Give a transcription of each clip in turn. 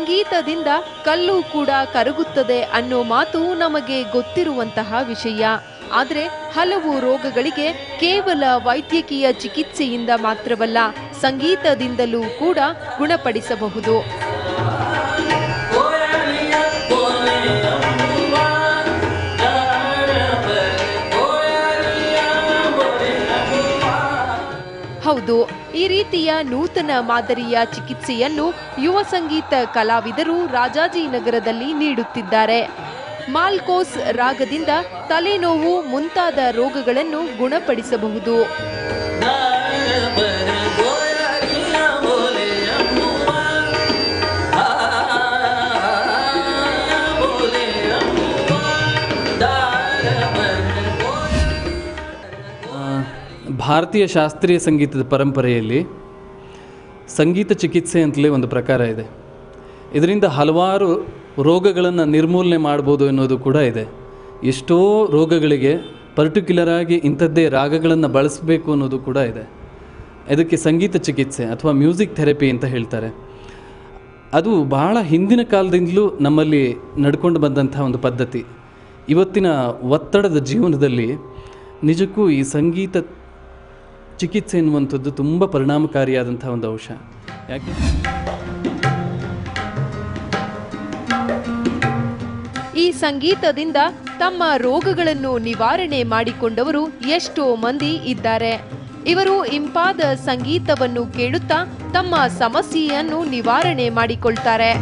ಸಂಗೀತದಿಂದ ಕಲ್ಲು ಕೂಡ ಕರಗುತ್ತದೆ ಅನ್ನೋ ಮಾತು ನಮಗೆ ಗೊತ್ತಿರುವಂತಹ ವಿಷಯ. ಆದರೆ ಹಲವು ರೋಗಗಳಿಗೆ ಕೇವಲ ವೈದ್ಯಕೀಯ ಚಿಕಿತ್ಸೆಯಿಂದ ಮಾತ್ರವಲ್ಲ, ಸಂಗೀತದಿಂದಲೂ ಕೂಡ ಗುಣಪಡಿಸಬಹುದು. ಹೌದು, ಈ ರೀತಿಯ ನೂತನ ಮಾದರಿಯ ಚಿಕಿತ್ಸೆಯನ್ನು ಯುವ ಸಂಗೀತ ಕಲಾವಿದರು ರಾಜಾಜಿನಗರದಲ್ಲಿ ನೀಡುತ್ತಿದ್ದಾರೆ. ಮಾಲ್ಕೋಸ್ ರಾಗದಿಂದ ತಲೆನೋವು ಮುಂತಾದ ರೋಗಗಳನ್ನು ಗುಣಪಡಿಸಬಹುದು. ಭಾರತೀಯ ಶಾಸ್ತ್ರೀಯ ಸಂಗೀತದ ಪರಂಪರೆಯಲ್ಲಿ ಸಂಗೀತ ಚಿಕಿತ್ಸೆ ಅಂತಲೇ ಒಂದು ಪ್ರಕಾರ ಇದೆ. ಇದರಿಂದ ಹಲವಾರು ರೋಗಗಳನ್ನು ನಿರ್ಮೂಲನೆ ಮಾಡ್ಬೋದು ಅನ್ನೋದು ಕೂಡ ಇದೆ. ಎಷ್ಟೋ ರೋಗಗಳಿಗೆ ಪರ್ಟಿಕ್ಯುಲರ್ ಆಗಿ ಇಂಥದ್ದೇ ರಾಗಗಳನ್ನು ಬಳಸಬೇಕು ಅನ್ನೋದು ಕೂಡ ಇದೆ. ಇದಕ್ಕೆ ಸಂಗೀತ ಚಿಕಿತ್ಸೆ ಅಥವಾ ಮ್ಯೂಸಿಕ್ ಥೆರಪಿ ಅಂತ ಹೇಳ್ತಾರೆ. ಅದು ಬಹಳ ಹಿಂದಿನ ಕಾಲದಿಂದಲೂ ನಮ್ಮಲ್ಲಿ ನಡ್ಕೊಂಡು ಬಂದಂಥ ಒಂದು ಪದ್ಧತಿ. ಇವತ್ತಿನ ಒತ್ತಡದ ಜೀವನದಲ್ಲಿ ನಿಜಕ್ಕೂ ಈ ಸಂಗೀತ ಚಿಕಿತ್ಸೆ ಎನ್ನುವಂಥದ್ದು ತುಂಬ ಪರಿಣಾಮಕಾರಿಯಾದಂಥ ಒಂದು ಅಂಶ. ಯಾಕೆ ಈ ಸಂಗೀತದಿಂದ ತಮ್ಮ ರೋಗಗಳನ್ನು ನಿವಾರಣೆ ಮಾಡಿಕೊಂಡವರು ಎಷ್ಟೋ ಮಂದಿ ಇದ್ದಾರೆ. ಇವರು ಇಂಪಾದ ಸಂಗೀತವನ್ನು ಕೇಳುತ್ತಾ ತಮ್ಮ ಸಮಸ್ಯೆಯನ್ನು ನಿವಾರಣೆ ಮಾಡಿಕೊಳ್ತಾರೆ.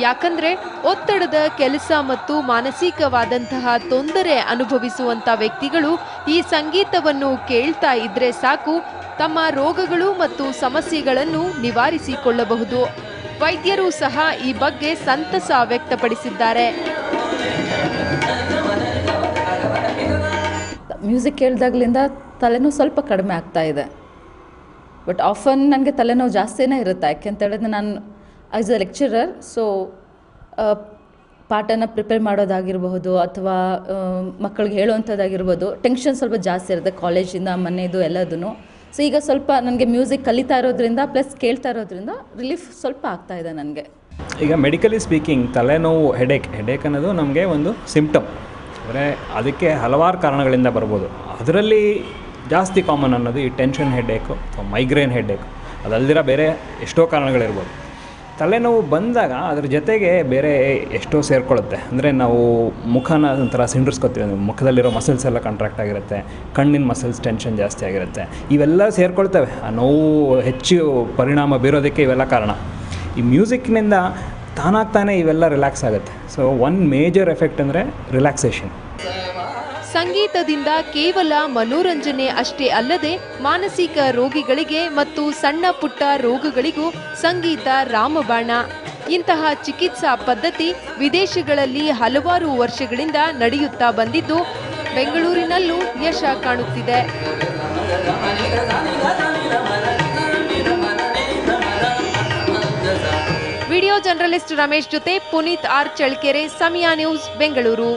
ಯಾಕಂದ್ರೆ ಒತ್ತಡದ ಕೆಲಸ ಮತ್ತು ಮಾನಸಿಕವಾದಂತಹ ತೊಂದರೆ ಅನುಭವಿಸುವಂತ ವ್ಯಕ್ತಿಗಳು ಈ ಸಂಗೀತವನ್ನು ಕೇಳ್ತಾ ಇದ್ರೆ ಸಾಕು, ತಮ್ಮ ರೋಗಗಳು ಮತ್ತು ಸಮಸ್ಯೆಗಳನ್ನು ನಿವಾರಿಸಿಕೊಳ್ಳಬಹುದು. ವೈದ್ಯರು ಸಹ ಈ ಬಗ್ಗೆ ಸಂತಸ ವ್ಯಕ್ತಪಡಿಸಿದ್ದಾರೆ. ಮ್ಯೂಸಿಕ್ ಕೇಳಿದಾಗಲಿಂದ ತಲೆನೋವು ಸ್ವಲ್ಪ ಕಡಿಮೆ ಆಗ್ತಾ ಇದೆ. ಬಟ್ ಆಫನ್ ನನಗೆ ತಲೆನೋವು ಜಾಸ್ತಿನೇ ಇರುತ್ತೆ. ಯಾಕೆಂತ ಹೇಳಿದ್ರೆ ನಾನು ಆ್ಯಸ್ ಅ ಲೆಕ್ಚರರ್, ಸೊ ಪಾಠನ ಪ್ರಿಪೇರ್ ಮಾಡೋದಾಗಿರ್ಬಹುದು ಅಥವಾ ಮಕ್ಕಳಿಗೆ ಹೇಳುವಂಥದ್ದಾಗಿರ್ಬೋದು, ಟೆನ್ಷನ್ ಸ್ವಲ್ಪ ಜಾಸ್ತಿ ಇರುತ್ತೆ ಕಾಲೇಜಿಂದ ಮನೆಯದು ಎಲ್ಲದೂ. ಸೊ ಈಗ ಸ್ವಲ್ಪ ನನಗೆ ಮ್ಯೂಸಿಕ್ ಕಲಿತಾ ಇರೋದ್ರಿಂದ ಪ್ಲಸ್ ಕೇಳ್ತಾ ಇರೋದ್ರಿಂದ ರಿಲೀಫ್ ಸ್ವಲ್ಪ ಆಗ್ತಾ ಇದೆ ನನಗೆ. ಈಗ ಮೆಡಿಕಲಿ ಸ್ಪೀಕಿಂಗ್ ತಲೆನೋವು ಹೆಡೇಕ್ ಅನ್ನೋದು ನಮಗೆ ಒಂದು ಸಿಂಪ್ಟಮ್. ಅಂದರೆ ಅದಕ್ಕೆ ಹಲವಾರು ಕಾರಣಗಳಿಂದ ಬರ್ಬೋದು. ಅದರಲ್ಲಿ ಜಾಸ್ತಿ ಕಾಮನ್ ಅನ್ನೋದು ಈ ಟೆನ್ಷನ್ ಹೆಡೇಕು ಅಥವಾ ಮೈಗ್ರೇನ್ ಹೆಡೇಕು. ಅದಲ್ದಿರ ಬೇರೆ ಎಷ್ಟೋ ಕಾರಣಗಳಿರ್ಬೋದು. ತಲೆನೋವು ಬಂದಾಗ ಅದ್ರ ಜೊತೆಗೆ ಬೇರೆ ಎಷ್ಟೋ ಸೇರಿಕೊಳ್ಳುತ್ತೆ. ಅಂದರೆ ನಾವು ಮುಖನ ಒಂಥರ ಸಿಂಡ್ರಿಸ್ಕೊತೀವಿ, ಮುಖದಲ್ಲಿರೋ ಮಸಲ್ಸ್ ಎಲ್ಲ ಕಾಂಟ್ರಾಕ್ಟ್ ಆಗಿರುತ್ತೆ, ಕಣ್ಣಿನ ಮಸಲ್ಸ್ ಟೆನ್ಷನ್ ಜಾಸ್ತಿ ಆಗಿರುತ್ತೆ, ಇವೆಲ್ಲ ಸೇರಿಕೊಳ್ತವೆ. ಆ ನೋವು ಹೆಚ್ಚು ಪರಿಣಾಮ ಬೀರೋದಕ್ಕೆ ಇವೆಲ್ಲ ಕಾರಣ. ಈ ಮ್ಯೂಸಿಕ್ನಿಂದ ತಾನಾಗ್ತಾನೆ ಇವೆಲ್ಲ ರಿಲ್ಯಾಕ್ಸ್ ಆಗುತ್ತೆ. ಸೊ ಒನ್ ಮೇಜರ್ ಎಫೆಕ್ಟ್ ಅಂದರೆ ರಿಲ್ಯಾಕ್ಸೇಷನ್. ಸಂಗೀತದಿಂದ ಕೇವಲ ಮನೋರಂಜನೆ ಅಷ್ಟೇ ಅಲ್ಲದೆ ಮಾನಸಿಕ ರೋಗಿಗಳಿಗೆ ಮತ್ತು ಸಣ್ಣ ಪುಟ್ಟ ರೋಗಗಳಿಗೂ ಸಂಗೀತ ರಾಮಬಾಣ. ಇಂತಹ ಚಿಕಿತ್ಸಾ ಪದ್ಧತಿ ವಿದೇಶಗಳಲ್ಲಿ ಹಲವಾರು ವರ್ಷಗಳಿಂದ ನಡೆಯುತ್ತಾ ಬಂದಿದ್ದು ಬೆಂಗಳೂರಿನಲ್ಲೂ ಯಶ ಕಾಣುತ್ತಿದೆ. ವಿಡಿಯೋ ಜರ್ನಲಿಸ್ಟ್ ರಮೇಶ್ ಜೊತೆ ಪುನೀತ್ ಆರ್ ಚಳ್ಕೆರೆ, ಸಮಯ ನ್ಯೂಸ್, ಬೆಂಗಳೂರು.